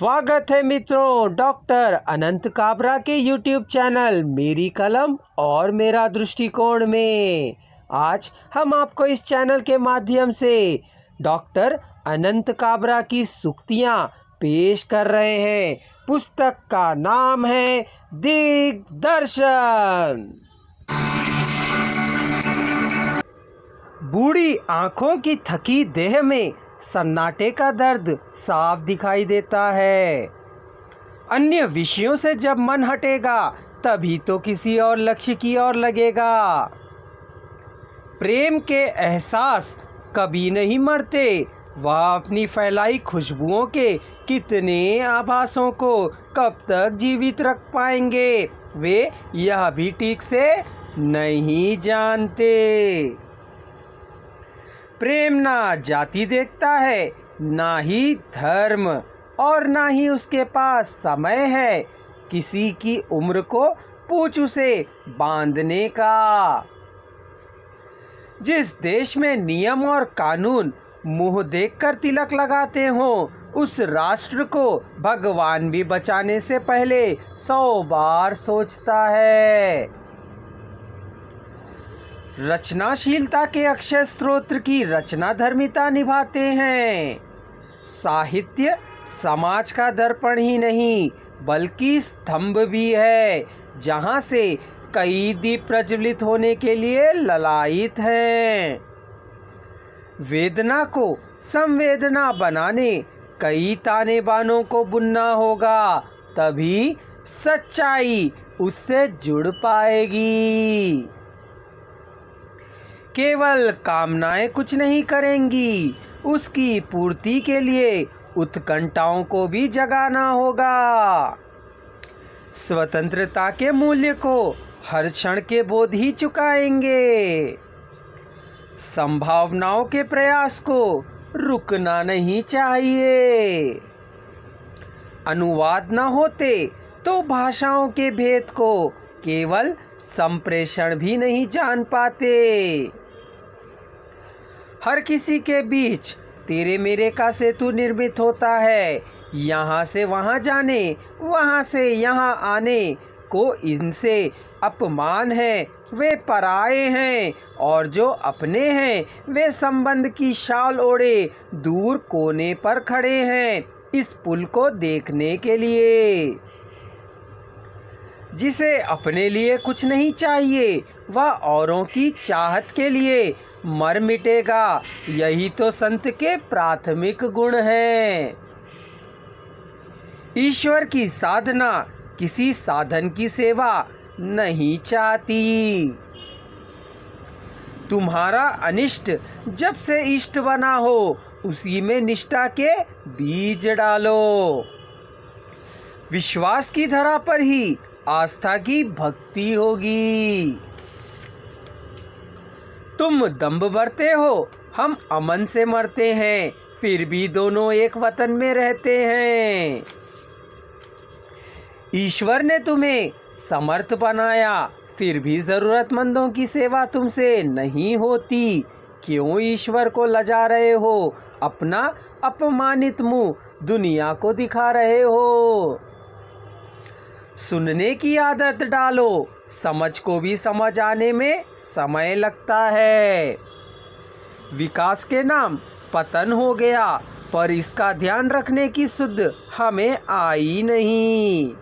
स्वागत है मित्रों डॉक्टर अनंत काबरा के YouTube चैनल मेरी कलम और मेरा दृष्टिकोण में। आज हम आपको इस चैनल के माध्यम से डॉक्टर अनंत काबरा की सूक्तियाँ पेश कर रहे हैं। पुस्तक का नाम है दिग्दर्शन। बूढ़ी आँखों की थकी देह में सन्नाटे का दर्द साफ दिखाई देता है। अन्य विषयों से जब मन हटेगा तभी तो किसी और लक्ष्य की ओर लगेगा। प्रेम के एहसास कभी नहीं मरते, वह अपनी फैलाई खुशबुओं के कितने आभासों को कब तक जीवित रख पाएंगे, वे यह भी ठीक से नहीं जानते। प्रेम ना जाति देखता है, ना ही धर्म, और ना ही उसके पास समय है किसी की उम्र को पूछ उसे बांधने का। जिस देश में नियम और कानून मुंह देखकर तिलक लगाते हो, उस राष्ट्र को भगवान भी बचाने से पहले 100 बार सोचता है। रचनाशीलता के अक्षय स्त्रोत्र की रचना धर्मिता निभाते हैं। साहित्य समाज का दर्पण ही नहीं बल्कि स्तंभ भी है, जहाँ से कई दीप प्रज्वलित होने के लिए ललायित हैं। वेदना को संवेदना बनाने कई ताने बानों को बुनना होगा, तभी सच्चाई उससे जुड़ पाएगी। केवल कामनाएं कुछ नहीं करेंगी, उसकी पूर्ति के लिए उत्कंठाओं को भी जगाना होगा। स्वतंत्रता के मूल्य को हर क्षण के बोध ही चुकाएंगे। संभावनाओं के प्रयास को रुकना नहीं चाहिए। अनुवाद न होते तो भाषाओं के भेद को केवल संप्रेषण भी नहीं जान पाते। हर किसी के बीच तेरे मेरे का सेतु निर्मित होता है। यहाँ से वहाँ जाने, वहाँ से यहाँ आने को इनसे अपमान है, वे पराए हैं, और जो अपने हैं वे संबंध की शाल ओढ़े दूर कोने पर खड़े हैं इस पुल को देखने के लिए। जिसे अपने लिए कुछ नहीं चाहिए वह औरों की चाहत के लिए मर मिटेगा, यही तो संत के प्राथमिक गुण हैं। ईश्वर की साधना किसी साधन की सेवा नहीं चाहती। तुम्हारा अनिष्ट जब से इष्ट बना हो, उसी में निष्ठा के बीज डालो। विश्वास की धरा पर ही आस्था की भक्ति होगी। तुम दंभ भरते हो, हम अमन से मरते हैं, फिर भी दोनों एक वतन में रहते हैं। ईश्वर ने तुम्हें समर्थ बनाया, फिर भी जरूरतमंदों की सेवा तुमसे नहीं होती। क्यों ईश्वर को लजा रहे हो, अपना अपमानित मुंह दुनिया को दिखा रहे हो। सुनने की आदत डालो, समझ को भी समझ आने में समय लगता है। विकास के नाम पतन हो गया, पर इसका ध्यान रखने की सुध हमें आई नहीं।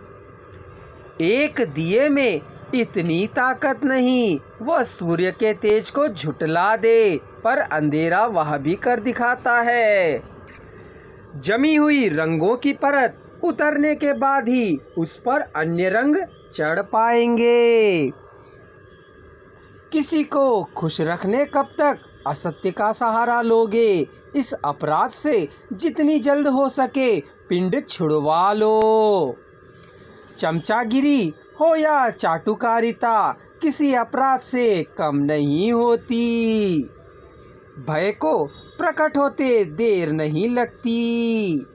एक दिए में इतनी ताकत नहीं, वह सूर्य के तेज को झुटला दे, पर अंधेरा वह भी कर दिखाता है। जमी हुई रंगों की परत उतरने के बाद ही उस पर अन्य रंग चढ़ पाएंगे। किसी को खुश रखने कब तक असत्य का सहारा लोगे? इस अपराध से जितनी जल्द हो सके पिंड छुड़वा लो। चमचागिरी हो या चाटुकारिता किसी अपराध से कम नहीं होती। भय को प्रकट होते देर नहीं लगती।